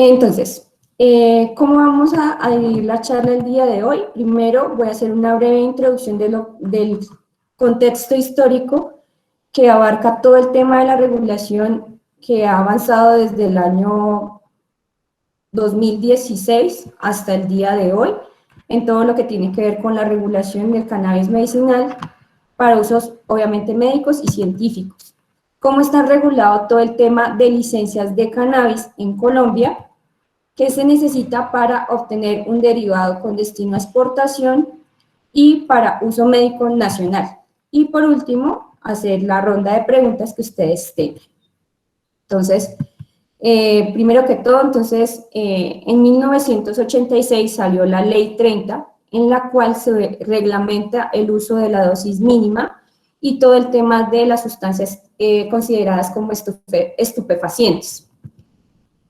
Entonces, ¿cómo vamos a dividir la charla el día de hoy? Primero voy a hacer una breve introducción del contexto histórico que abarca todo el tema de la regulación que ha avanzado desde el año 2016 hasta el día de hoy, en todo lo que tiene que ver con la regulación del cannabis medicinal para usos obviamente médicos y científicos. ¿Cómo está regulado todo el tema de licencias de cannabis en Colombia? ¿Qué se necesita para obtener un derivado con destino a exportación y para uso médico nacional? Y por último, hacer la ronda de preguntas que ustedes tengan. Entonces, primero que todo, en 1986 salió la Ley 30, en la cual se reglamenta el uso de la dosis mínima y todo el tema de las sustancias consideradas como estupefacientes.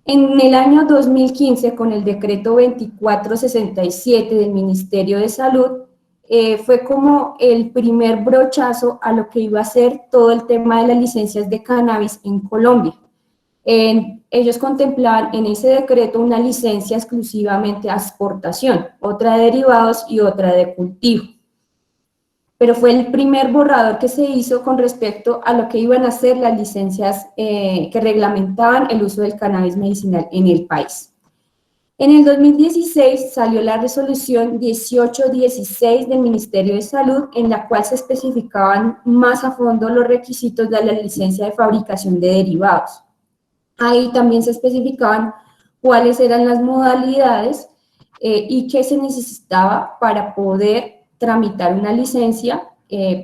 En el año 2015, con el decreto 2467 del Ministerio de Salud, fue como el primer brochazo a lo que iba a ser todo el tema de las licencias de cannabis en Colombia. Ellos contemplaban en ese decreto una licencia exclusivamente a exportación, otra de derivados y otra de cultivo. Pero fue el primer borrador que se hizo con respecto a lo que iban a ser las licencias que reglamentaban el uso del cannabis medicinal en el país. En el 2016 salió la resolución 1816 del Ministerio de Salud, en la cual se especificaban más a fondo los requisitos de la licencia de fabricación de derivados. Ahí también se especificaban cuáles eran las modalidades y qué se necesitaba para poder tramitar una licencia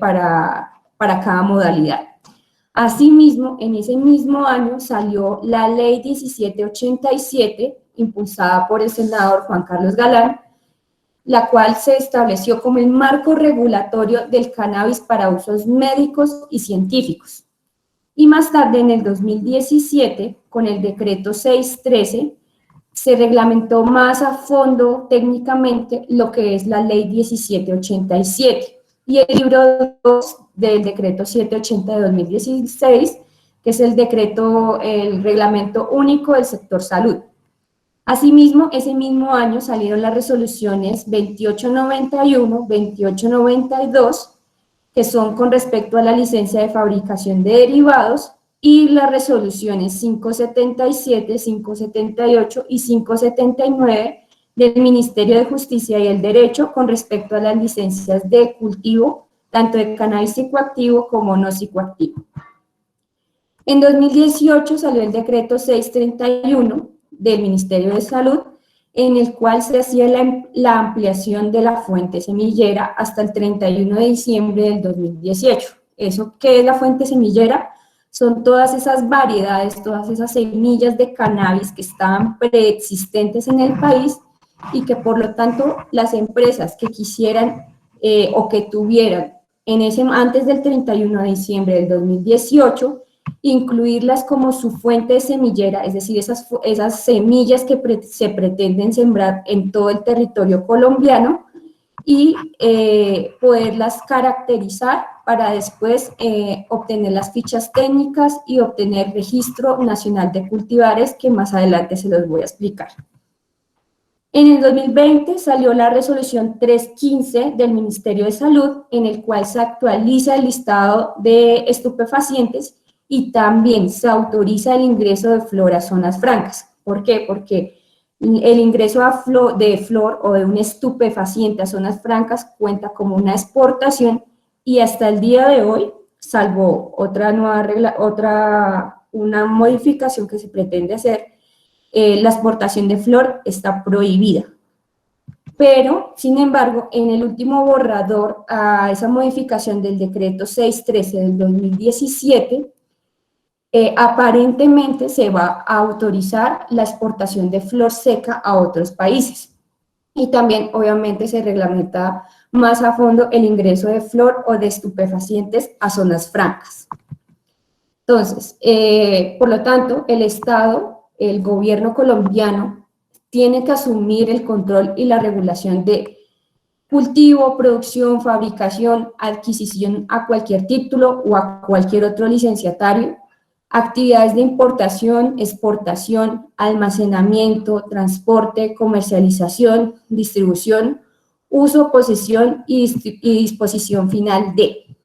para cada modalidad. Asimismo, en ese mismo año salió la Ley 1787, impulsada por el senador Juan Carlos Galán, la cual se estableció como el marco regulatorio del cannabis para usos médicos y científicos. Y más tarde, en el 2017, con el decreto 613, se reglamentó más a fondo técnicamente lo que es la Ley 1787 y el libro 2 del decreto 780 de 2016, que es el reglamento único del sector salud. Asimismo, ese mismo año salieron las resoluciones 2891, 2892, que son con respecto a la licencia de fabricación de derivados, y las resoluciones 577, 578 y 579 del Ministerio de Justicia y el Derecho con respecto a las licencias de cultivo, tanto de cannabis psicoactivo como no psicoactivo. En 2018 salió el decreto 631 del Ministerio de Salud, en el cual se hacía la ampliación de la fuente semillera hasta el 31 de diciembre del 2018. ¿Eso qué es la fuente semillera? Son todas esas variedades, todas esas semillas de cannabis que estaban preexistentes en el país y que por lo tanto las empresas que quisieran o que tuvieran antes del 31 de diciembre del 2018, incluirlas como su fuente semillera, es decir, esas semillas que se pretenden sembrar en todo el territorio colombiano y poderlas caracterizar para después obtener las fichas técnicas y obtener registro nacional de cultivares, que más adelante se los voy a explicar. En el 2020 salió la resolución 315 del Ministerio de Salud, en el cual se actualiza el listado de estupefacientes y también se autoriza el ingreso de flor a zonas francas. ¿Por qué? Porque el ingreso de flor o de un estupefaciente a zonas francas cuenta como una exportación y hasta el día de hoy, salvo otra nueva regla, una modificación que se pretende hacer, la exportación de flor está prohibida. Pero, sin embargo, en el último borrador a esa modificación del decreto 613 del 2017, aparentemente se va a autorizar la exportación de flor seca a otros países. Y también, obviamente, se reglamenta más a fondo el ingreso de flor o de estupefacientes a zonas francas. Entonces, por lo tanto, el Estado, el gobierno colombiano, tiene que asumir el control y la regulación de cultivo, producción, fabricación, adquisición a cualquier título o a cualquier otro licenciatario actividades de importación, exportación, almacenamiento, transporte, comercialización, distribución, uso, posesión y disposición final de,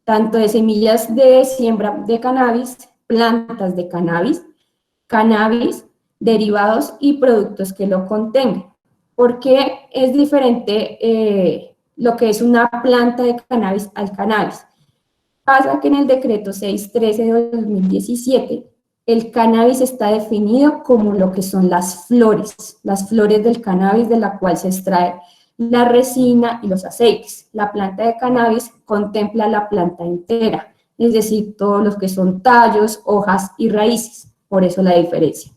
tanto de semillas de siembra de cannabis, plantas de cannabis, cannabis, derivados y productos que lo contengan. ¿Por qué es diferente lo que es una planta de cannabis al cannabis? Pasa que en el decreto 613 de 2017, el cannabis está definido como lo que son las flores del cannabis de la cual se extrae la resina y los aceites. La planta de cannabis contempla la planta entera, es decir, todos los que son tallos, hojas y raíces, por eso la diferencia.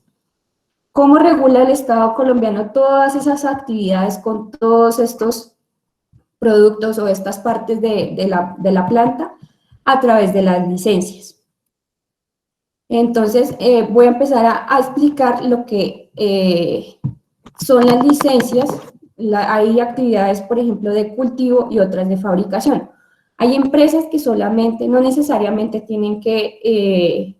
¿Cómo regula el Estado colombiano todas esas actividades con todos estos productos o estas partes de la planta? A través de las licencias. Entonces, voy a empezar a explicar lo que son las licencias. Hay actividades, por ejemplo, de cultivo y otras de fabricación. Hay empresas que solamente, no necesariamente tienen que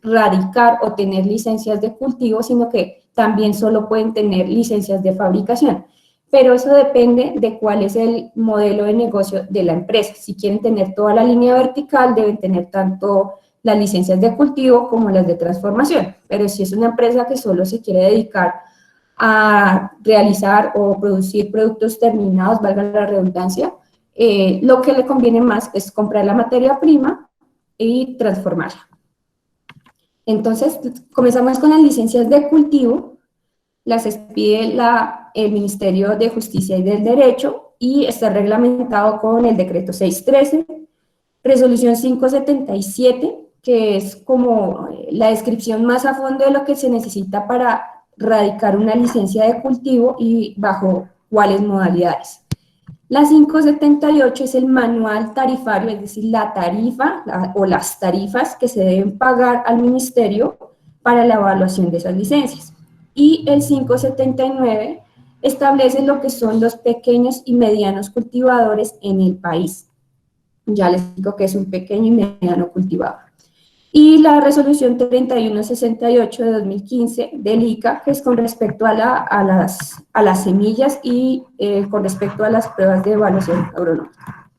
radicar o tener licencias de cultivo, sino que también solo pueden tener licencias de fabricación. Pero eso depende de cuál es el modelo de negocio de la empresa. Si quieren tener toda la línea vertical, deben tener tanto las licencias de cultivo como las de transformación. Pero si es una empresa que solo se quiere dedicar a realizar o producir productos terminados, valga la redundancia, lo que le conviene más es comprar la materia prima y transformarla. Entonces, comenzamos con las licencias de cultivo. Las expide el Ministerio de Justicia y del Derecho y está reglamentado con el decreto 613, resolución 577, que es como la descripción más a fondo de lo que se necesita para radicar una licencia de cultivo y bajo cuáles modalidades. La 578 es el manual tarifario, es decir, la tarifa o las tarifas que se deben pagar al ministerio para la evaluación de esas licencias. Y el 579 establece lo que son los pequeños y medianos cultivadores en el país. Ya les digo que es un pequeño y mediano cultivador. Y la resolución 3168 de 2015 del ICA, que es con respecto a las semillas y con respecto a las pruebas de evaluación agronómica.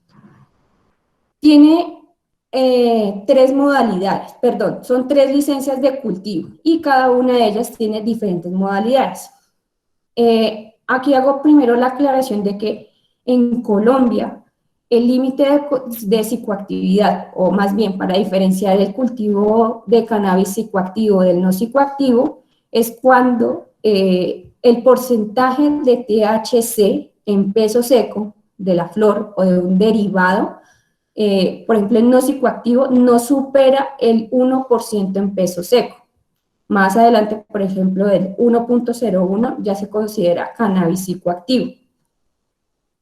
Tiene tres modalidades, perdón, son tres licencias de cultivo y cada una de ellas tiene diferentes modalidades. Aquí hago primero la aclaración de que en Colombia el límite de psicoactividad, o más bien para diferenciar el cultivo de cannabis psicoactivo del no psicoactivo, es cuando el porcentaje de THC en peso seco de la flor o de un derivado, por ejemplo, el no psicoactivo no supera el 1% en peso seco. Más adelante, por ejemplo, el 1.01 ya se considera cannabis psicoactivo.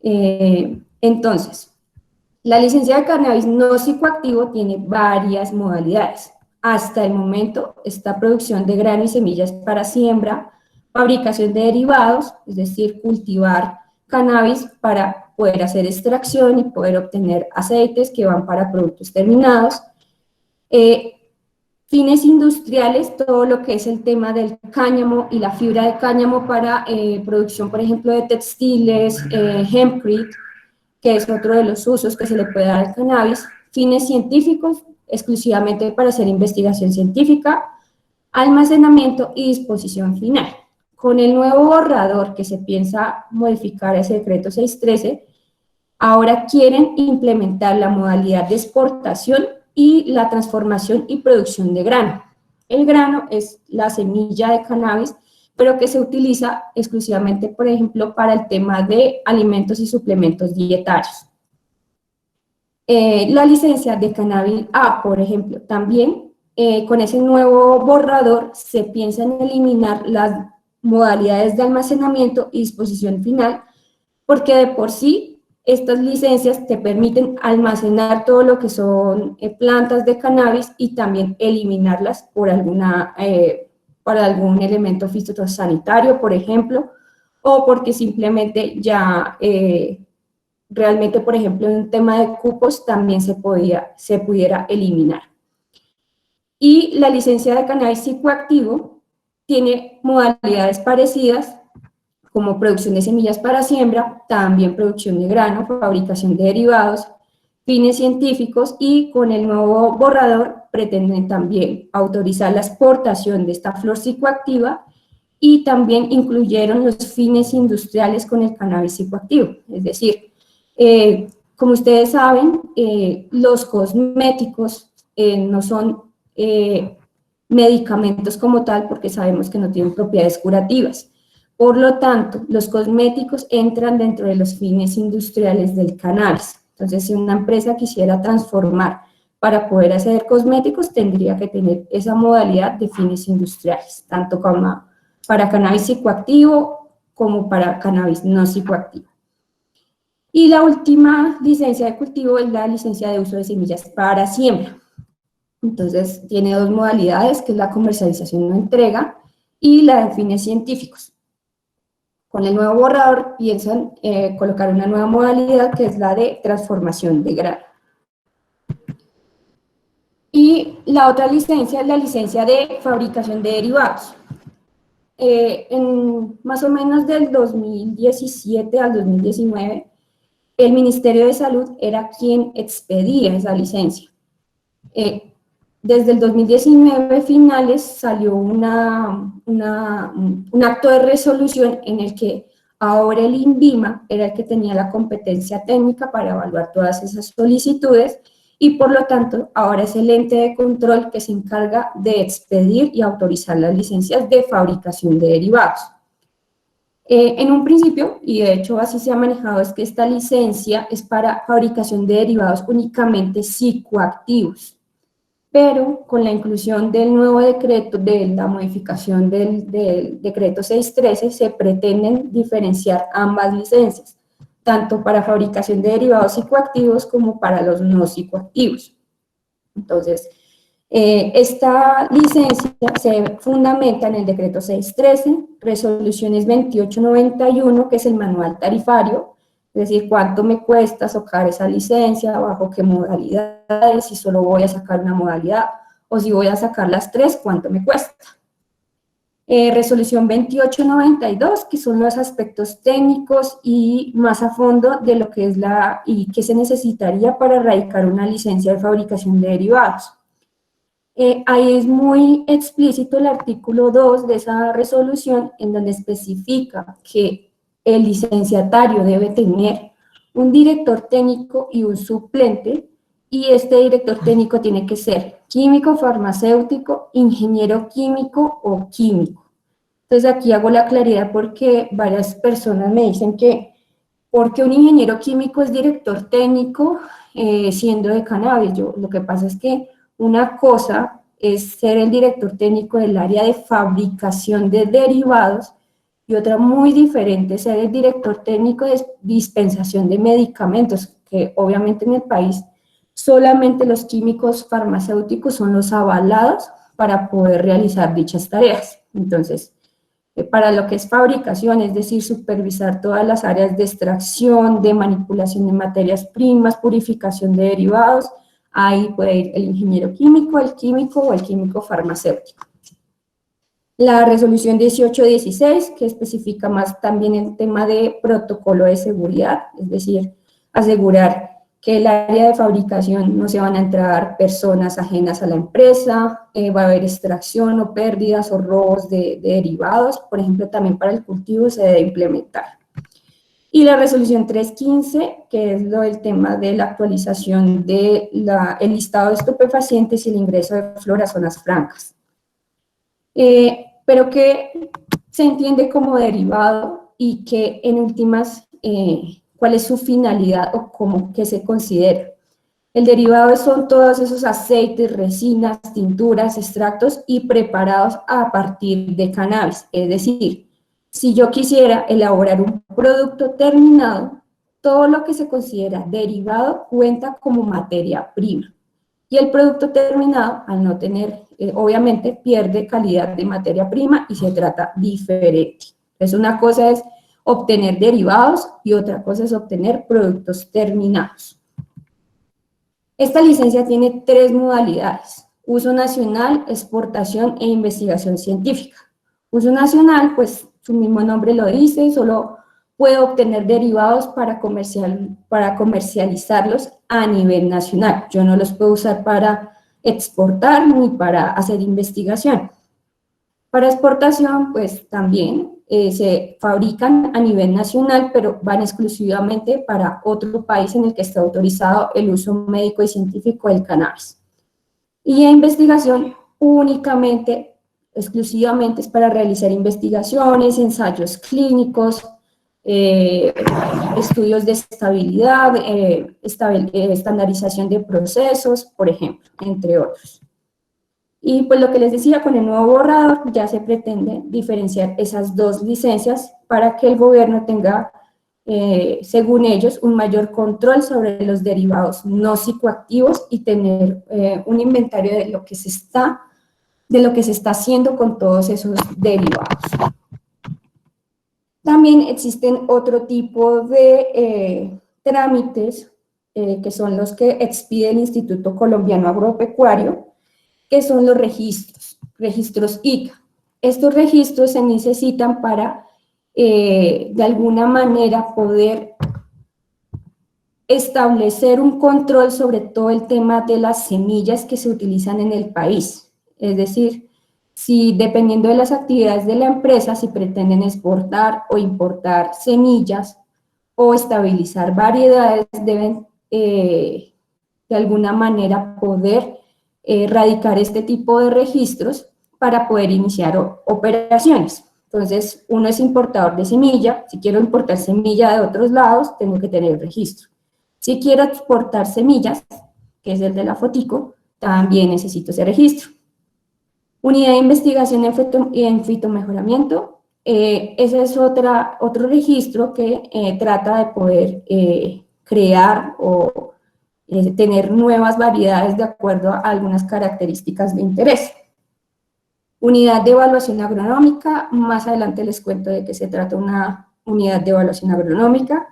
Entonces, la licencia de cannabis no psicoactivo tiene varias modalidades. Hasta el momento está producción de grano y semillas para siembra, fabricación de derivados, es decir, cultivar cannabis para poder hacer extracción y poder obtener aceites que van para productos terminados. Fines industriales, todo lo que es el tema del cáñamo y la fibra de cáñamo para producción, por ejemplo, de textiles, hempcrete, que es otro de los usos que se le puede dar al cannabis. Fines científicos, exclusivamente para hacer investigación científica, almacenamiento y disposición final. Con el nuevo borrador que se piensa modificar ese decreto 613, ahora quieren implementar la modalidad de exportación y la transformación y producción de grano. El grano es la semilla de cannabis, pero que se utiliza exclusivamente, por ejemplo, para el tema de alimentos y suplementos dietarios. La licencia de cannabis A, por ejemplo, también con ese nuevo borrador se piensa en eliminar las modalidades de almacenamiento y disposición final, porque de por sí estas licencias te permiten almacenar todo lo que son plantas de cannabis y también eliminarlas por para algún elemento fitosanitario, por ejemplo, o porque simplemente ya realmente, por ejemplo, en un tema de cupos también se pudiera eliminar. Y la licencia de cannabis psicoactivo tiene modalidades parecidas, como producción de semillas para siembra, también producción de grano, fabricación de derivados, fines científicos, y con el nuevo borrador pretenden también autorizar la exportación de esta flor psicoactiva, y también incluyeron los fines industriales con el cannabis psicoactivo. Es decir, como ustedes saben, los cosméticos no son medicamentos como tal, porque sabemos que no tienen propiedades curativas. Por lo tanto, los cosméticos entran dentro de los fines industriales del cannabis. Entonces, si una empresa quisiera transformar para poder hacer cosméticos, tendría que tener esa modalidad de fines industriales, tanto como para cannabis psicoactivo como para cannabis no psicoactivo. Y la última licencia de cultivo es la licencia de uso de semillas para siembra. Entonces, tiene dos modalidades, que es la comercialización o entrega y la de fines científicos. Con el nuevo borrador piensan colocar una nueva modalidad, que es la de transformación de grano. Y la otra licencia es la licencia de fabricación de derivados. En más o menos del 2017 al 2019, el Ministerio de Salud era quien expedía esa licencia. Desde el 2019 finales salió un acto de resolución en el que ahora el INVIMA era el que tenía la competencia técnica para evaluar todas esas solicitudes, y por lo tanto ahora es el ente de control que se encarga de expedir y autorizar las licencias de fabricación de derivados. En un principio, y de hecho así se ha manejado, es que esta licencia es para fabricación de derivados únicamente psicoactivos, pero con la inclusión del nuevo decreto, de la modificación del decreto 613, se pretenden diferenciar ambas licencias, tanto para fabricación de derivados psicoactivos como para los no psicoactivos. Entonces, esta licencia se fundamenta en el decreto 613, resoluciones 2891, que es el manual tarifario, es decir, cuánto me cuesta sacar esa licencia, bajo qué modalidades, si solo voy a sacar una modalidad, o si voy a sacar las tres, cuánto me cuesta. Resolución 2892, que son los aspectos técnicos y más a fondo de lo que es y qué se necesitaría para erradicar una licencia de fabricación de derivados. Ahí es muy explícito el artículo 2 de esa resolución, en donde especifica que el licenciatario debe tener un director técnico y un suplente, y este director técnico tiene que ser químico, farmacéutico, ingeniero químico o químico. Entonces aquí hago la claridad porque varias personas me dicen que ¿por qué un ingeniero químico es director técnico siendo de cannabis? Lo que pasa es que una cosa es ser el director técnico del área de fabricación de derivados, y otra muy diferente es ser el director técnico de dispensación de medicamentos, que obviamente en el país solamente los químicos farmacéuticos son los avalados para poder realizar dichas tareas. Entonces, para lo que es fabricación, es decir, supervisar todas las áreas de extracción, de manipulación de materias primas, purificación de derivados, ahí puede ir el ingeniero químico, el químico o el químico farmacéutico. La resolución 1816, que especifica más también el tema de protocolo de seguridad, es decir, asegurar que el área de fabricación no se van a entrar personas ajenas a la empresa, va a haber extracción o pérdidas o robos de derivados, por ejemplo, también para el cultivo se debe implementar. Y la resolución 315, que es lo del tema de la actualización del listado de estupefacientes y el ingreso de flor a zonas francas. Pero que se entiende como derivado y que en últimas, cuál es su finalidad o cómo que se considera. El derivado son todos esos aceites, resinas, tinturas, extractos y preparados a partir de cannabis. Es decir, si yo quisiera elaborar un producto terminado, todo lo que se considera derivado cuenta como materia prima. Y el producto terminado, al no tener, obviamente, pierde calidad de materia prima y se trata diferente. Entonces, una cosa es obtener derivados y otra cosa es obtener productos terminados. Esta licencia tiene tres modalidades. uso nacional, exportación e investigación científica. Uso nacional, pues su mismo nombre lo dice, solo puedo obtener derivados para comercializarlos a nivel nacional. Yo no los puedo usar para exportar ni para hacer investigación. Para exportación, pues también se fabrican a nivel nacional, pero van exclusivamente para otro país en el que está autorizado el uso médico y científico del cannabis. Y en investigación únicamente, exclusivamente es para realizar investigaciones, ensayos clínicos, estudios de estabilidad, estandarización de procesos, por ejemplo, entre otros. Y pues lo que les decía, con el nuevo borrador ya se pretende diferenciar esas dos licencias para que el gobierno tenga, según ellos, un mayor control sobre los derivados no psicoactivos y tener un inventario de lo que se está haciendo con todos esos derivados. También existen otro tipo de trámites que son los que expide el Instituto Colombiano Agropecuario, que son los registros ICA. Estos registros se necesitan para, de alguna manera, poder establecer un control sobre todo el tema de las semillas que se utilizan en el país. Es decir, si dependiendo de las actividades de la empresa, si pretenden exportar o importar semillas o estabilizar variedades, deben de alguna manera poder radicar este tipo de registros para poder iniciar operaciones. Entonces, uno es importador de semilla, si quiero importar semilla de otros lados, tengo que tener registro. Si quiero exportar semillas, que es el de la fotico, también necesito ese registro. Unidad de investigación en fitomejoramiento, ese es otro registro que trata de poder crear o tener nuevas variedades de acuerdo a algunas características de interés. Unidad de evaluación agronómica, más adelante les cuento de qué se trata una unidad de evaluación agronómica,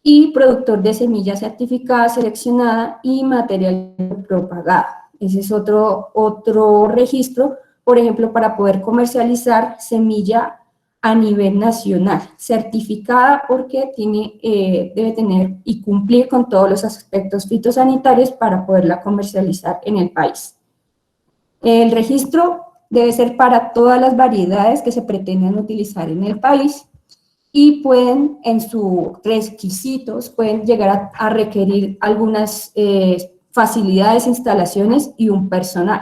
y productor de semilla certificada, seleccionada y material propagado. Ese es otro registro, por ejemplo, para poder comercializar semilla a nivel nacional, certificada porque debe tener y cumplir con todos los aspectos fitosanitarios para poderla comercializar en el país. El registro debe ser para todas las variedades que se pretenden utilizar en el país y pueden, en sus requisitos, pueden llegar a requerir algunas facilidades, instalaciones y un personal.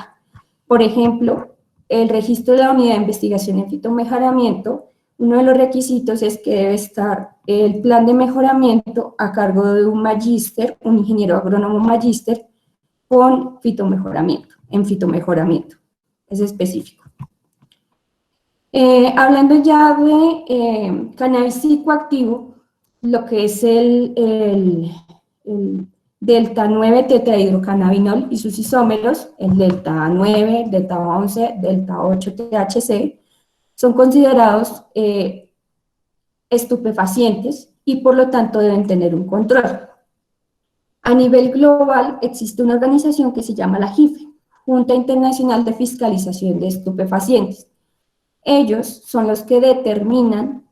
Por ejemplo, el registro de la unidad de investigación en fitomejoramiento, uno de los requisitos es que debe estar el plan de mejoramiento a cargo de un magíster, un ingeniero agrónomo magíster, con fitomejoramiento, en fitomejoramiento, es específico. Hablando ya de cannabis psicoactivo, lo que es el delta 9 tetrahidrocannabinol y sus isómeros, el delta 9, delta 11, delta 8 THC, son considerados estupefacientes y por lo tanto deben tener un control. A nivel global existe una organización que se llama la JIFE, Junta Internacional de Fiscalización de Estupefacientes. Ellos son los que determinan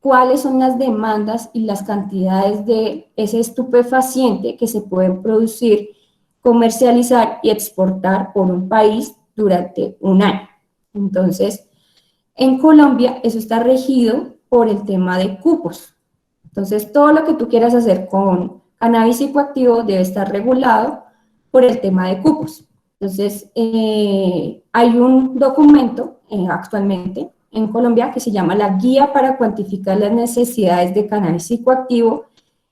cuáles son las demandas y las cantidades de ese estupefaciente que se pueden producir, comercializar y exportar por un país durante un año. Entonces, en Colombia eso está regido por el tema de cupos. Entonces, todo lo que tú quieras hacer con cannabis psicoactivo debe estar regulado por el tema de cupos. Entonces, hay un documento actualmente en Colombia que se llama la Guía para cuantificar las necesidades de cannabis psicoactivo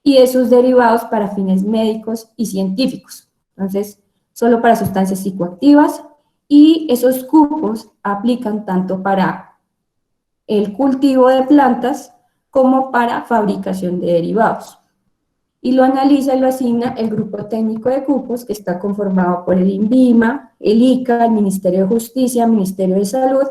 y de sus derivados para fines médicos y científicos. Entonces, solo para sustancias psicoactivas, y esos cupos aplican tanto para el cultivo de plantas como para fabricación de derivados. Y lo analiza y lo asigna el Grupo Técnico de Cupos, que está conformado por el INVIMA, el ICA, el Ministerio de Justicia, el Ministerio de Salud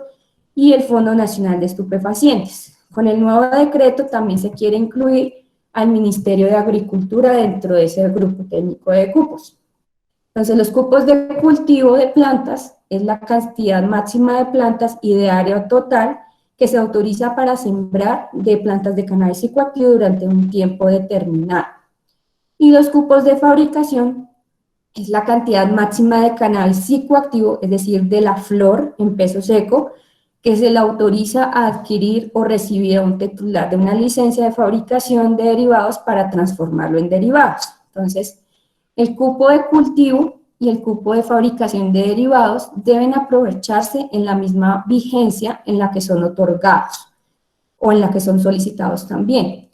y el Fondo Nacional de Estupefacientes. Con el nuevo decreto también se quiere incluir al Ministerio de Agricultura dentro de ese Grupo Técnico de Cupos. Entonces, los cupos de cultivo de plantas es la cantidad máxima de plantas y de área total que se autoriza para sembrar de plantas de cannabis psicoactivo durante un tiempo determinado. Y los cupos de fabricación es la cantidad máxima de cannabis psicoactivo, es decir, de la flor en peso seco, que se le autoriza a adquirir o recibir a un titular de una licencia de fabricación de derivados para transformarlo en derivados. Entonces, el cupo de cultivo y el cupo de fabricación de derivados deben aprovecharse en la misma vigencia en la que son otorgados o en la que son solicitados también.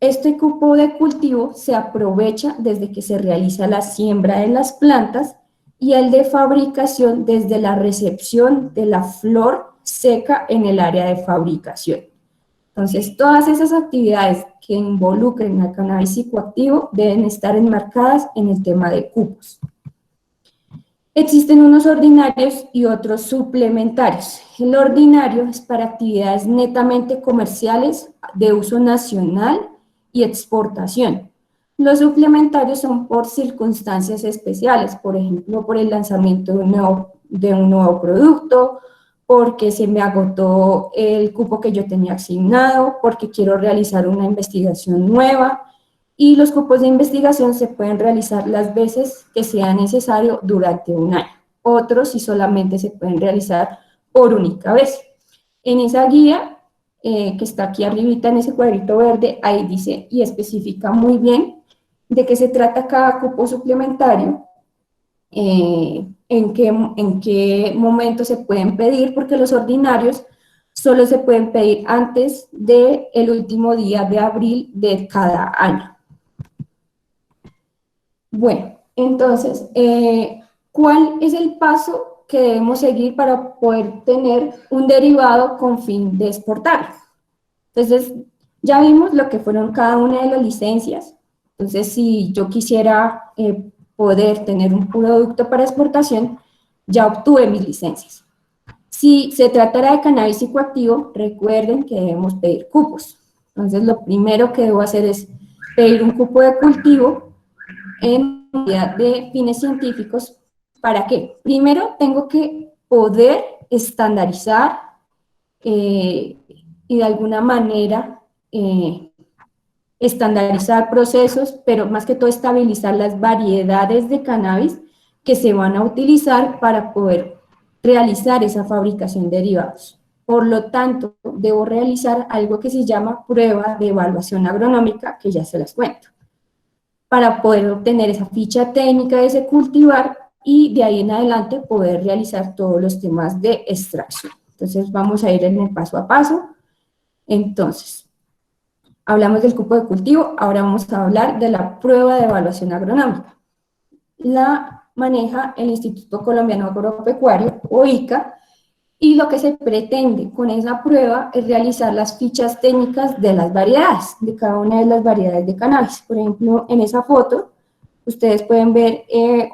Este cupo de cultivo se aprovecha desde que se realiza la siembra de las plantas y el de fabricación desde la recepción de la flor seca en el área de fabricación. Entonces, todas esas actividades que involucren al cannabis psicoactivo deben estar enmarcadas en el tema de cupos. Existen unos ordinarios y otros suplementarios. El ordinario es para actividades netamente comerciales de uso nacional y exportación. Los suplementarios son por circunstancias especiales, por ejemplo, por el lanzamiento de un nuevo producto, porque se me agotó el cupo que yo tenía asignado, porque quiero realizar una investigación nueva, y los cupos de investigación se pueden realizar las veces que sea necesario durante un año. Otros sí solamente se pueden realizar por única vez. En esa guía, que está aquí arribita en ese cuadrito verde, ahí dice y especifica muy bien de qué se trata cada cupo suplementario, en qué momento se pueden pedir, porque los ordinarios solo se pueden pedir antes del último día de abril de cada año. Bueno, entonces, ¿cuál es el paso que debemos seguir para poder tener un derivado con fin de exportarlo? Entonces, ya vimos lo que fueron cada una de las licencias. Entonces, si yo quisiera poder tener un producto para exportación, ya obtuve mis licencias. Si se tratara de cannabis psicoactivo, recuerden que debemos pedir cupos. Entonces, lo primero que debo hacer es pedir un cupo de cultivo en unidad de fines científicos. ¿Para qué? Primero, tengo que poder estandarizar y de alguna manera estandarizar procesos, pero más que todo estabilizar las variedades de cannabis que se van a utilizar para poder realizar esa fabricación de derivados. Por lo tanto, debo realizar algo que se llama prueba de evaluación agronómica, que ya se las cuento, para poder obtener esa ficha técnica de ese cultivar y de ahí en adelante poder realizar todos los temas de extracción. Entonces, vamos a ir en el paso a paso. Entonces, hablamos del cupo de cultivo, ahora vamos a hablar de la prueba de evaluación agronómica. La maneja el Instituto Colombiano Agropecuario, o ICA, y lo que se pretende con esa prueba es realizar las fichas técnicas de las variedades, de cada una de las variedades de cannabis. Por ejemplo, en esa foto, ustedes pueden ver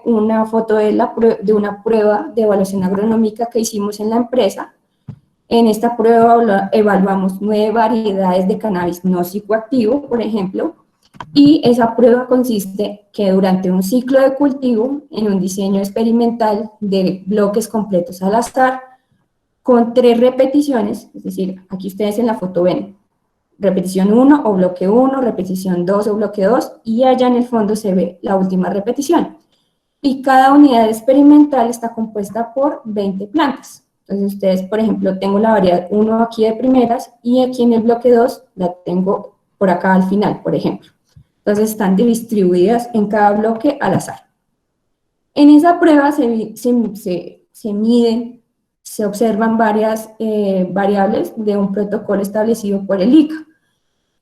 una foto de una prueba de evaluación agronómica que hicimos en la empresa. En esta prueba evaluamos 9 variedades de cannabis no psicoactivo, por ejemplo, y esa prueba consiste que durante un ciclo de cultivo, en un diseño experimental de bloques completos al azar, con 3 repeticiones, es decir, aquí ustedes en la foto ven repetición 1 o bloque 1, repetición 2 o bloque 2, y allá en el fondo se ve la última repetición. Y cada unidad experimental está compuesta por 20 plantas. Entonces ustedes, por ejemplo, tengo la variedad 1 aquí de primeras y aquí en el bloque 2 la tengo por acá al final, por ejemplo. Entonces están distribuidas en cada bloque al azar. En esa prueba se miden, se observan varias variables de un protocolo establecido por el ICA.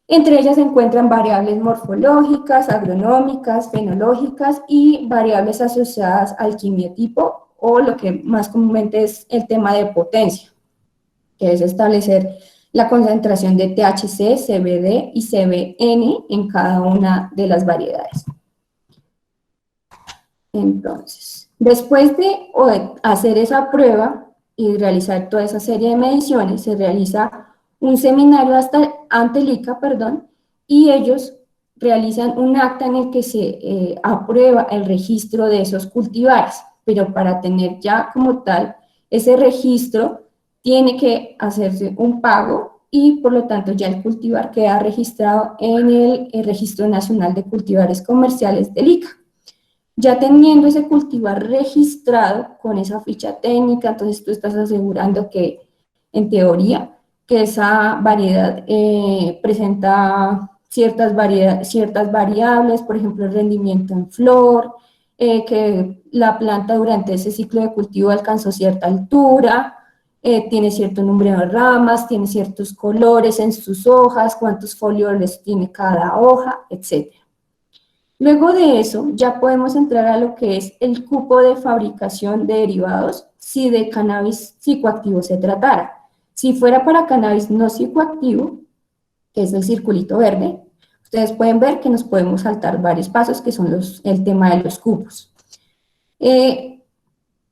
Entre ellas se encuentran variables morfológicas, agronómicas, fenológicas y variables asociadas al quimiotipo o lo que más comúnmente es el tema de potencia, que es establecer la concentración de THC, CBD y CBN en cada una de las variedades. Entonces, después de hacer esa prueba y realizar toda esa serie de mediciones, se realiza un seminario ante el ICA, y ellos realizan un acta en el que se aprueba el registro de esos cultivares, pero para tener ya como tal ese registro tiene que hacerse un pago y por lo tanto ya el cultivar queda registrado en el Registro Nacional de Cultivares Comerciales del ICA. Ya teniendo ese cultivar registrado con esa ficha técnica, entonces tú estás asegurando que, en teoría, que esa variedad presenta ciertas variables, por ejemplo, el rendimiento en flor, que la planta durante ese ciclo de cultivo alcanzó cierta altura, tiene cierto número de ramas, tiene ciertos colores en sus hojas, cuántos folioles tiene cada hoja, etc. Luego de eso, ya podemos entrar a lo que es el cupo de fabricación de derivados si de cannabis psicoactivo se tratara. Si fuera para cannabis no psicoactivo, que es el circulito verde, ustedes pueden ver que nos podemos saltar varios pasos, que son el tema de los cupos.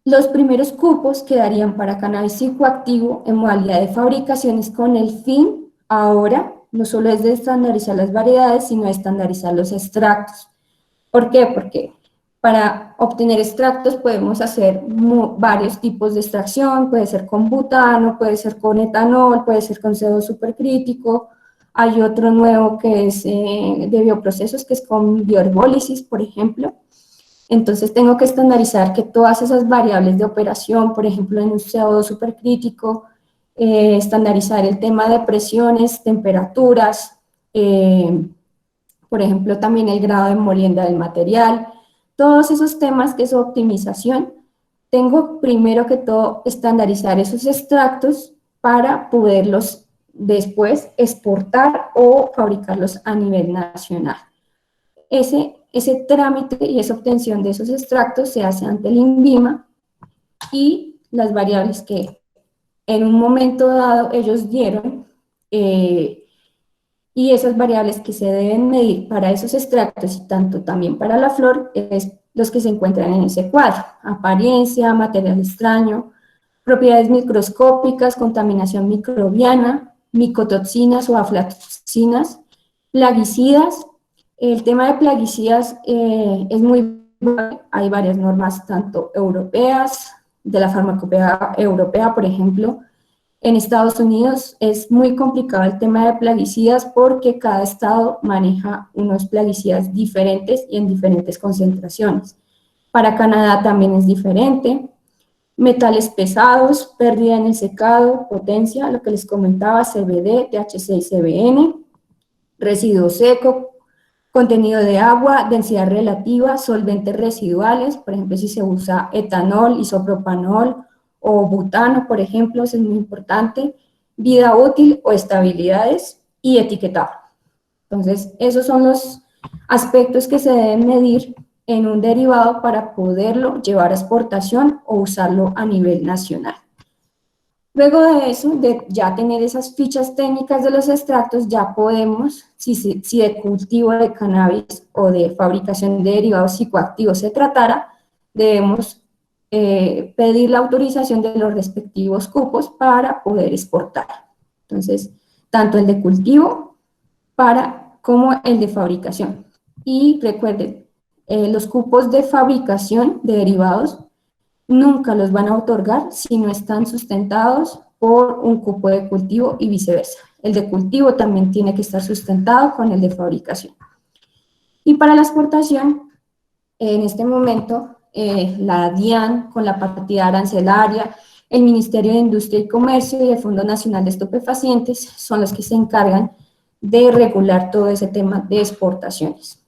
Los primeros cupos quedarían para cannabis psicoactivo en modalidad de fabricaciones con el fin, ahora, no solo es de estandarizar las variedades, sino de estandarizar los extractos. ¿Por qué? Porque para obtener extractos podemos hacer varios tipos de extracción, puede ser con butano, puede ser con etanol, puede ser con CO supercrítico. Hay otro nuevo que es de bioprocesos, que es con bioherbólisis, por ejemplo. Entonces tengo que estandarizar que todas esas variables de operación, por ejemplo en un CO2 supercrítico, estandarizar el tema de presiones, temperaturas, por ejemplo, también el grado de molienda del material, todos esos temas que es optimización, tengo primero que todo estandarizar esos extractos para poderlos después exportar o fabricarlos a nivel nacional. Ese trámite y esa obtención de esos extractos se hace ante el INVIMA y las variables que en un momento dado ellos dieron, y esas variables que se deben medir para esos extractos y tanto también para la flor es los que se encuentran en ese cuadro: apariencia, material extraño, propiedades microscópicas, contaminación microbiana, micotoxinas o aflatoxinas, plaguicidas. El tema de plaguicidas es muy bueno, hay varias normas tanto europeas, de la farmacopea europea, por ejemplo. En Estados Unidos es muy complicado el tema de plaguicidas porque cada estado maneja unos plaguicidas diferentes y en diferentes concentraciones. Para Canadá también es diferente. Metales pesados, pérdida en el secado, potencia, lo que les comentaba, CBD, THC y CBN, residuo seco, contenido de agua, densidad relativa, solventes residuales, por ejemplo, si se usa etanol, isopropanol o butano, por ejemplo, eso es muy importante, vida útil o estabilidades y etiquetado. Entonces, esos son los aspectos que se deben medir en un derivado para poderlo llevar a exportación o usarlo a nivel nacional. Luego de eso, de ya tener esas fichas técnicas de los extractos, ya podemos, si de cultivo de cannabis o de fabricación de derivados psicoactivos se tratara, debemos pedir la autorización de los respectivos cupos para poder exportar. Entonces, tanto el de cultivo como el de fabricación. Y recuerden, los cupos de fabricación de derivados nunca los van a otorgar si no están sustentados por un cupo de cultivo y viceversa. El de cultivo también tiene que estar sustentado con el de fabricación. Y para la exportación, en este momento, la DIAN con la partida arancelaria, el Ministerio de Industria y Comercio y el Fondo Nacional de Estupefacientes son los que se encargan de regular todo ese tema de exportaciones.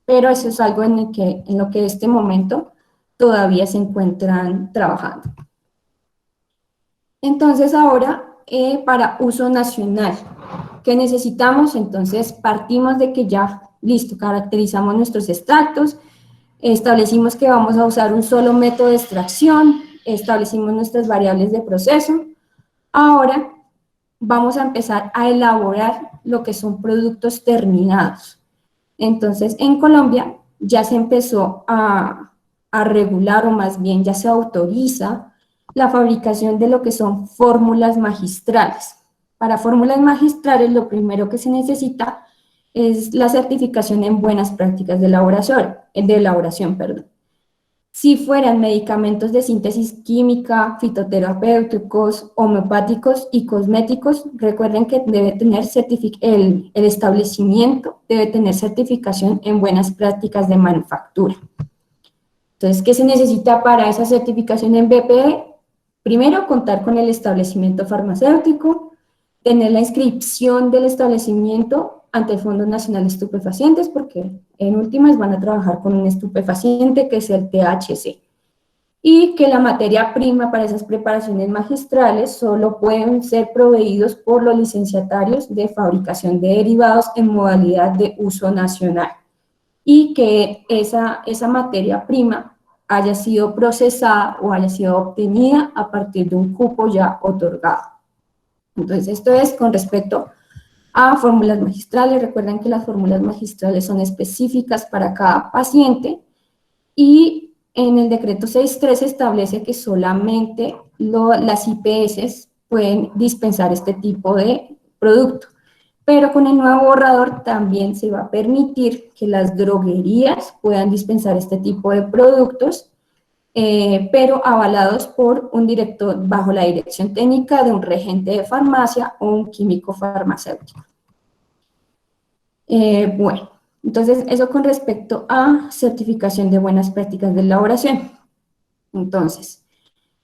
Pero eso es algo en lo que en este momento todavía se encuentran trabajando. Entonces ahora, para uso nacional, ¿qué necesitamos? Entonces partimos de que ya, listo, caracterizamos nuestros extractos, establecimos que vamos a usar un solo método de extracción, establecimos nuestras variables de proceso. Ahora vamos a empezar a elaborar lo que son productos terminados. Entonces, en Colombia ya se empezó a regular, o más bien ya se autoriza la fabricación de lo que son fórmulas magistrales. Para fórmulas magistrales lo primero que se necesita es la certificación en buenas prácticas de elaboración, perdón. Si fueran medicamentos de síntesis química, fitoterapéuticos, homeopáticos y cosméticos, recuerden que debe tener el establecimiento debe tener certificación en buenas prácticas de manufactura. Entonces, ¿qué se necesita para esa certificación en BPE? Primero, contar con el establecimiento farmacéutico, tener la inscripción del establecimiento ante el Fondo Nacional de Estupefacientes, porque en últimas van a trabajar con un estupefaciente que es el THC, y que la materia prima para esas preparaciones magistrales solo pueden ser proveídos por los licenciatarios de fabricación de derivados en modalidad de uso nacional, y que esa materia prima haya sido procesada o haya sido obtenida a partir de un cupo ya otorgado. Entonces, esto es con respecto a fórmulas magistrales. Recuerden que las fórmulas magistrales son específicas para cada paciente, y en el decreto 613 establece que solamente las IPS pueden dispensar este tipo de producto. Pero con el nuevo borrador también se va a permitir que las droguerías puedan dispensar este tipo de productos, pero avalados por un director, bajo la dirección técnica de un regente de farmacia o un químico farmacéutico. Bueno, entonces eso con respecto a certificación de buenas prácticas de elaboración. Entonces,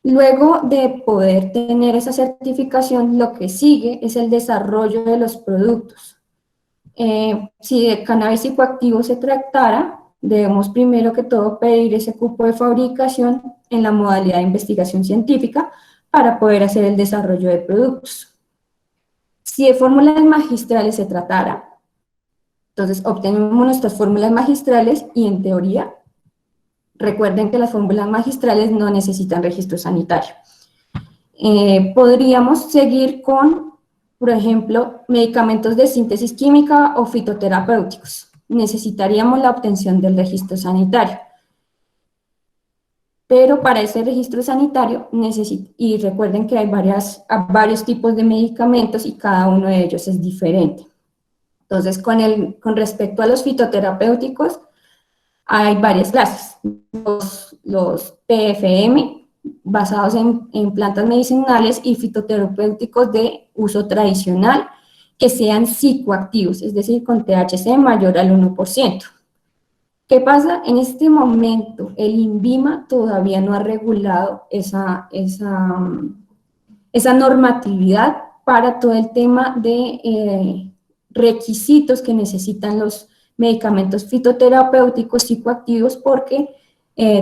luego de poder tener esa certificación, lo que sigue es el desarrollo de los productos. Si de cannabis psicoactivo se tratara, debemos primero que todo pedir ese cupo de fabricación en la modalidad de investigación científica para poder hacer el desarrollo de productos. Si de fórmulas magistrales se tratara, entonces obtenemos nuestras fórmulas magistrales y en teoría, recuerden que las fórmulas magistrales no necesitan registro sanitario. Podríamos seguir con, por ejemplo, medicamentos de síntesis química o fitoterapéuticos. Necesitaríamos la obtención del registro sanitario. Pero para ese registro sanitario, y recuerden que hay varios tipos de medicamentos y cada uno de ellos es diferente. Entonces, con respecto a los fitoterapéuticos, hay varias clases. Los PFM, basados en plantas medicinales, y fitoterapéuticos de uso tradicional, que sean psicoactivos, es decir, con THC mayor al 1%. ¿Qué pasa? En este momento, el INVIMA todavía no ha regulado esa normatividad para todo el tema de requisitos que necesitan los medicamentos fitoterapéuticos psicoactivos, porque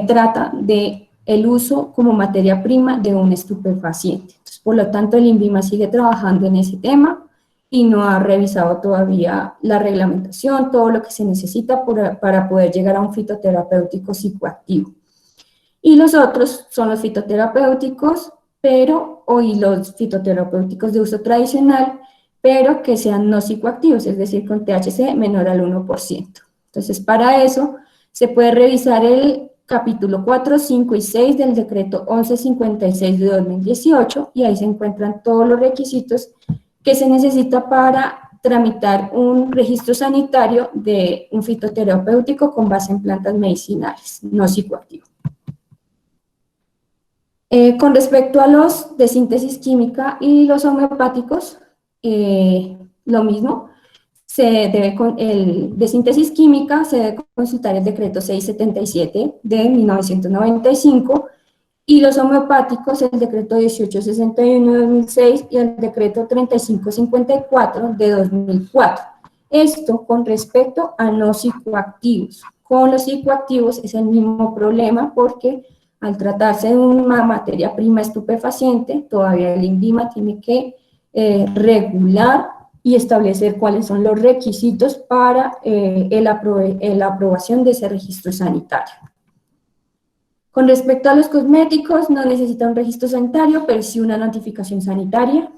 trata de el uso como materia prima de un estupefaciente. Entonces, por lo tanto, el INVIMA sigue trabajando en ese tema y no ha revisado todavía la reglamentación, todo lo que se necesita para poder llegar a un fitoterapéutico psicoactivo. Y los otros son los fitoterapéuticos, los fitoterapéuticos de uso tradicional, pero que sean no psicoactivos, es decir, con THC menor al 1%. Entonces, para eso se puede revisar el capítulo 4, 5 y 6 del decreto 1156 de 2018, y ahí se encuentran todos los requisitos que se necesita para tramitar un registro sanitario de un fitoterapéutico con base en plantas medicinales, no psicoactivo. Con respecto a los de síntesis química y los homeopáticos, lo mismo, el de síntesis química se debe consultar el decreto 677 de 1995, y los homeopáticos el decreto 1861 de 2006 y el decreto 3554 de 2004. Esto con respecto a no psicoactivos. Con los psicoactivos es el mismo problema, porque al tratarse de una materia prima estupefaciente, todavía el INVIMA tiene que regular y establecer cuáles son los requisitos para la aprobación de ese registro sanitario. Con respecto a los cosméticos, no necesita un registro sanitario, pero sí una notificación sanitaria.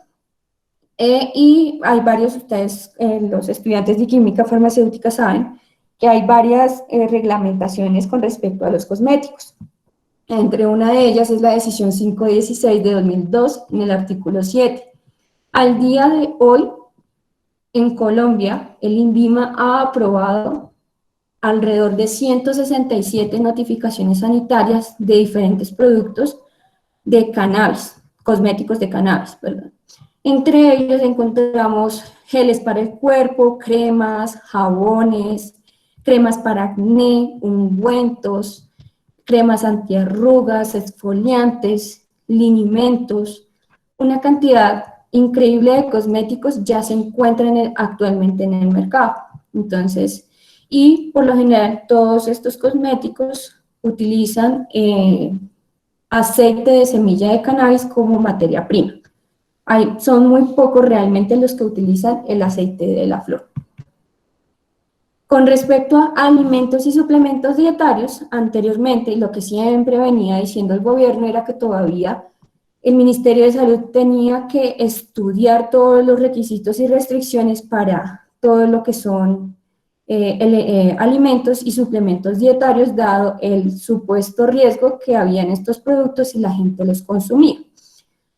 Y hay ustedes, los estudiantes de química farmacéutica, saben que hay varias reglamentaciones con respecto a los cosméticos. Entre una de ellas es la decisión 516 de 2002, en el artículo 7. Al día de hoy, en Colombia, el INVIMA ha aprobado alrededor de 167 notificaciones sanitarias de diferentes productos de cannabis, cosméticos de cannabis, perdón. Entre ellos encontramos geles para el cuerpo, cremas, jabones, cremas para acné, ungüentos, cremas antiarrugas, exfoliantes, linimentos. Una cantidad increíble de cosméticos ya se encuentran actualmente en el mercado. Entonces, y por lo general todos estos cosméticos utilizan aceite de semilla de cannabis como materia prima. Son muy pocos realmente los que utilizan el aceite de la flor. Con respecto a alimentos y suplementos dietarios, anteriormente lo que siempre venía diciendo el gobierno era que todavía el Ministerio de Salud tenía que estudiar todos los requisitos y restricciones para todo lo que son alimentos y suplementos dietarios, dado el supuesto riesgo que había en estos productos si la gente los consumía.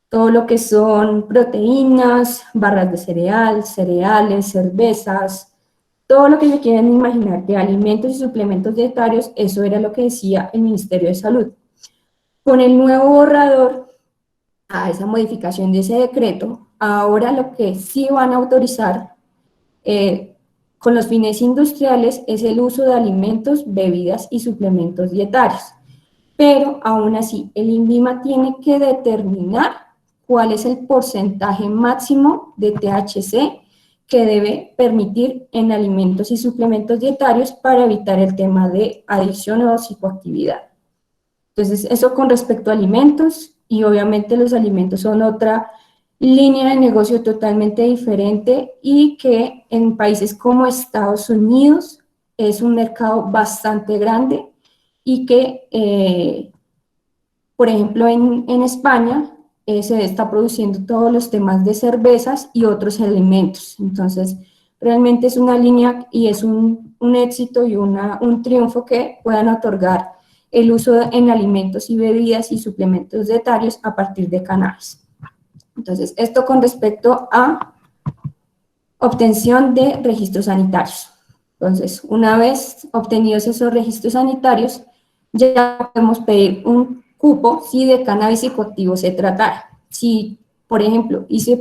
Todo lo que son proteínas, barras de cereal, cereales, cervezas, todo lo que se quieren imaginar de alimentos y suplementos dietarios, eso era lo que decía el Ministerio de Salud. Con el nuevo borrador, a esa modificación de ese decreto, ahora lo que sí van a autorizar con los fines industriales es el uso de alimentos, bebidas y suplementos dietarios. Pero aún así, el INVIMA tiene que determinar cuál es el porcentaje máximo de THC que debe permitir en alimentos y suplementos dietarios para evitar el tema de adicción o psicoactividad. Entonces, eso con respecto a alimentos, y obviamente los alimentos son otra línea de negocio totalmente diferente y que en países como Estados Unidos es un mercado bastante grande y que, por ejemplo, en España se está produciendo todos los temas de cervezas y otros alimentos. Entonces, realmente es una línea y es un éxito y un triunfo que puedan otorgar el uso en alimentos y bebidas y suplementos dietarios a partir de cannabis. Entonces, esto con respecto a obtención de registros sanitarios. Entonces, una vez obtenidos esos registros sanitarios, ya podemos pedir un cupo si de cannabis psicoactivo se tratara. Si, por ejemplo, hice,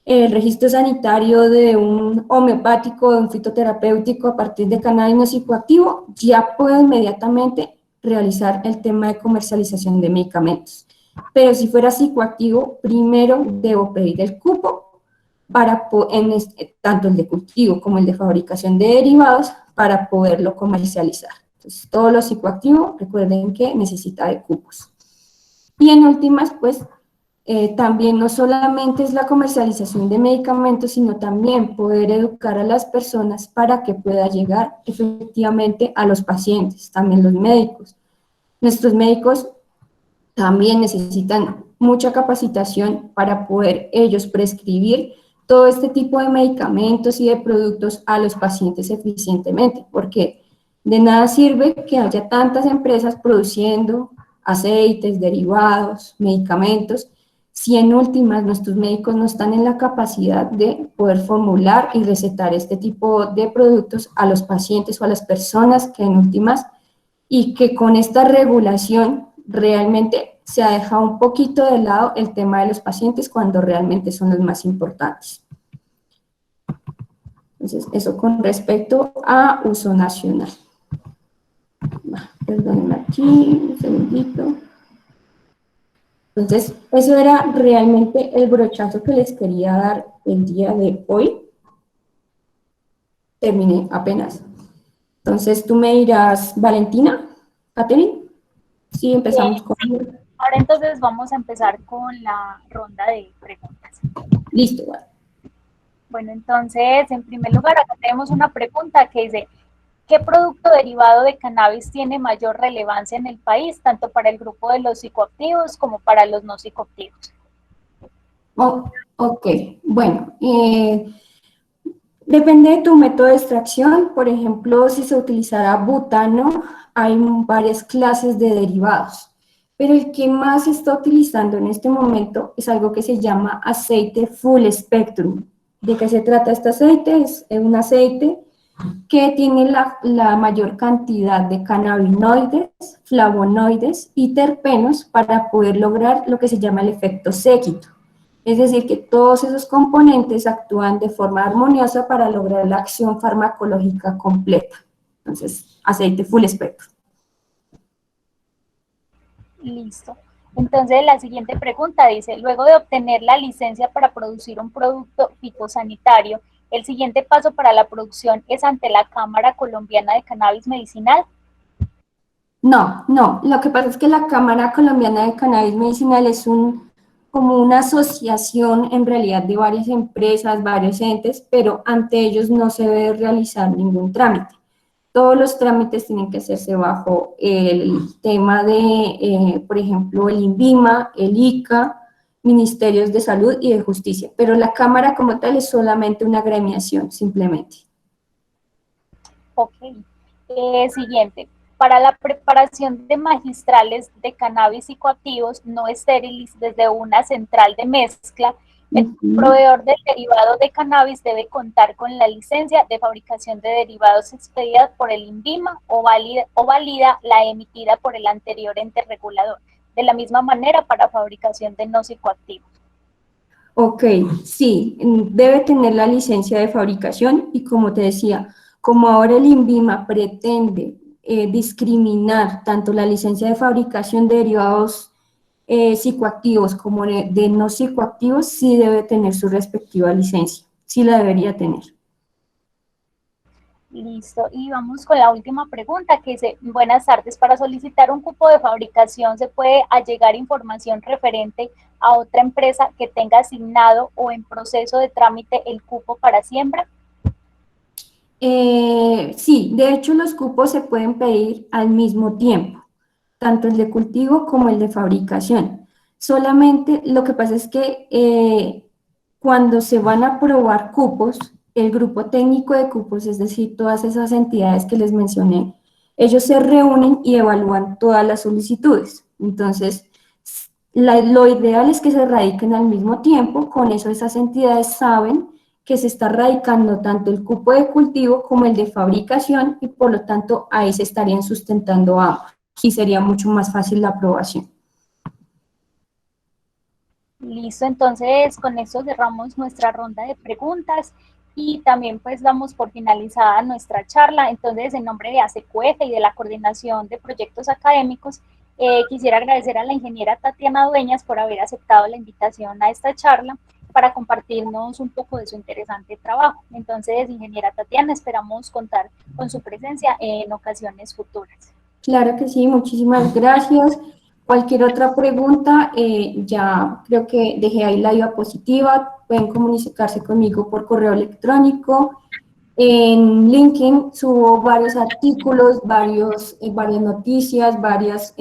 el registro sanitario de un homeopático, de un fitoterapéutico a partir de cannabis no psicoactivo, ya puedo inmediatamente realizar el tema de comercialización de medicamentos. Pero si fuera psicoactivo, primero debo pedir el cupo para tanto el de cultivo como el de fabricación de derivados para poderlo comercializar. Entonces, todo lo psicoactivo, recuerden que necesita de cupos. Y en últimas, pues, también no solamente es la comercialización de medicamentos, sino también poder educar a las personas para que pueda llegar efectivamente a los pacientes, también los médicos. Nuestros médicos también necesitan mucha capacitación para poder ellos prescribir todo este tipo de medicamentos y de productos a los pacientes eficientemente, porque de nada sirve que haya tantas empresas produciendo aceites, derivados, medicamentos, si en últimas nuestros médicos no están en la capacidad de poder formular y recetar este tipo de productos a los pacientes o a las personas que en últimas, y que con esta regulación realmente se ha dejado un poquito de lado el tema de los pacientes cuando realmente son los más importantes. Entonces, eso con respecto a uso nacional. Perdónenme aquí, un segundito. Entonces, eso era realmente el brochazo que les quería dar el día de hoy. Terminé apenas. Entonces, tú me dirás, Valentina, Catherine, sí, empezamos con... Ahora entonces vamos a empezar con la ronda de preguntas. Listo, vale. Bueno, entonces, en primer lugar, acá tenemos una pregunta que dice, ¿qué producto derivado de cannabis tiene mayor relevancia en el país, tanto para el grupo de los psicoactivos como para los no psicoactivos? Oh, ok, bueno, depende de tu método de extracción. Por ejemplo, si se utilizará butano, hay varias clases de derivados, pero el que más se está utilizando en este momento es algo que se llama aceite full spectrum. ¿De qué se trata este aceite? Es un aceite que tiene la mayor cantidad de cannabinoides, flavonoides y terpenos para poder lograr lo que se llama el efecto séquito. Es decir, que todos esos componentes actúan de forma armoniosa para lograr la acción farmacológica completa. Entonces, aceite full espectro. Listo. Entonces, la siguiente pregunta dice, luego de obtener la licencia para producir un producto fitosanitario, ¿el siguiente paso para la producción es ante la Cámara Colombiana de Cannabis Medicinal? No, no, lo que pasa es que la Cámara Colombiana de Cannabis Medicinal es como una asociación en realidad de varias empresas, varios entes, pero ante ellos no se debe realizar ningún trámite. Todos los trámites tienen que hacerse bajo el tema de, por ejemplo, el INVIMA, el ICA, Ministerios de Salud y de Justicia, pero la Cámara como tal es solamente una agremiación, simplemente. Ok. Siguiente. Para la preparación de magistrales de cannabis psicoactivos no estériles desde una central de mezcla, el proveedor del derivado de cannabis debe contar con la licencia de fabricación de derivados expedida por el INVIMA o válida la emitida por el anterior ente regulador. De la misma manera para fabricación de no psicoactivos. Ok, sí, debe tener la licencia de fabricación y como te decía, como ahora el INVIMA pretende discriminar tanto la licencia de fabricación de derivados psicoactivos como de no psicoactivos, sí debe tener su respectiva licencia, sí la debería tener. Listo, y vamos con la última pregunta que dice, buenas tardes, para solicitar un cupo de fabricación se puede allegar información referente a otra empresa que tenga asignado o en proceso de trámite el cupo para siembra. Sí, de hecho los cupos se pueden pedir al mismo tiempo, tanto el de cultivo como el de fabricación. Solamente lo que pasa es que cuando se van a aprobar cupos, el grupo técnico de cupos, es decir, todas esas entidades que les mencioné, ellos se reúnen y evalúan todas las solicitudes. Entonces, lo ideal es que se radiquen al mismo tiempo, con eso esas entidades saben que se está radicando tanto el cupo de cultivo como el de fabricación y por lo tanto ahí se estarían sustentando ambos y sería mucho más fácil la aprobación. Listo, entonces con esto cerramos nuestra ronda de preguntas y también pues damos por finalizada nuestra charla. Entonces, en nombre de ACQF y de la Coordinación de Proyectos Académicos, quisiera agradecer a la ingeniera Tatiana Dueñas por haber aceptado la invitación a esta charla para compartirnos un poco de su interesante trabajo. Entonces, ingeniera Tatiana, esperamos contar con su presencia en ocasiones futuras. Claro que sí, muchísimas gracias. Cualquier otra pregunta, ya creo que dejé ahí la diapositiva, pueden comunicarse conmigo por correo electrónico. En LinkedIn subo varios artículos, varias noticias, varias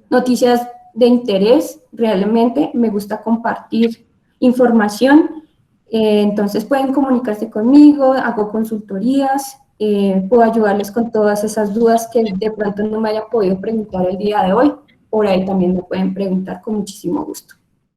noticias de interés. Realmente me gusta compartir información. Entonces pueden comunicarse conmigo, hago consultorías, puedo ayudarles con todas esas dudas que de pronto no me hayan podido preguntar el día de hoy. Por ahí también me pueden preguntar con muchísimo gusto.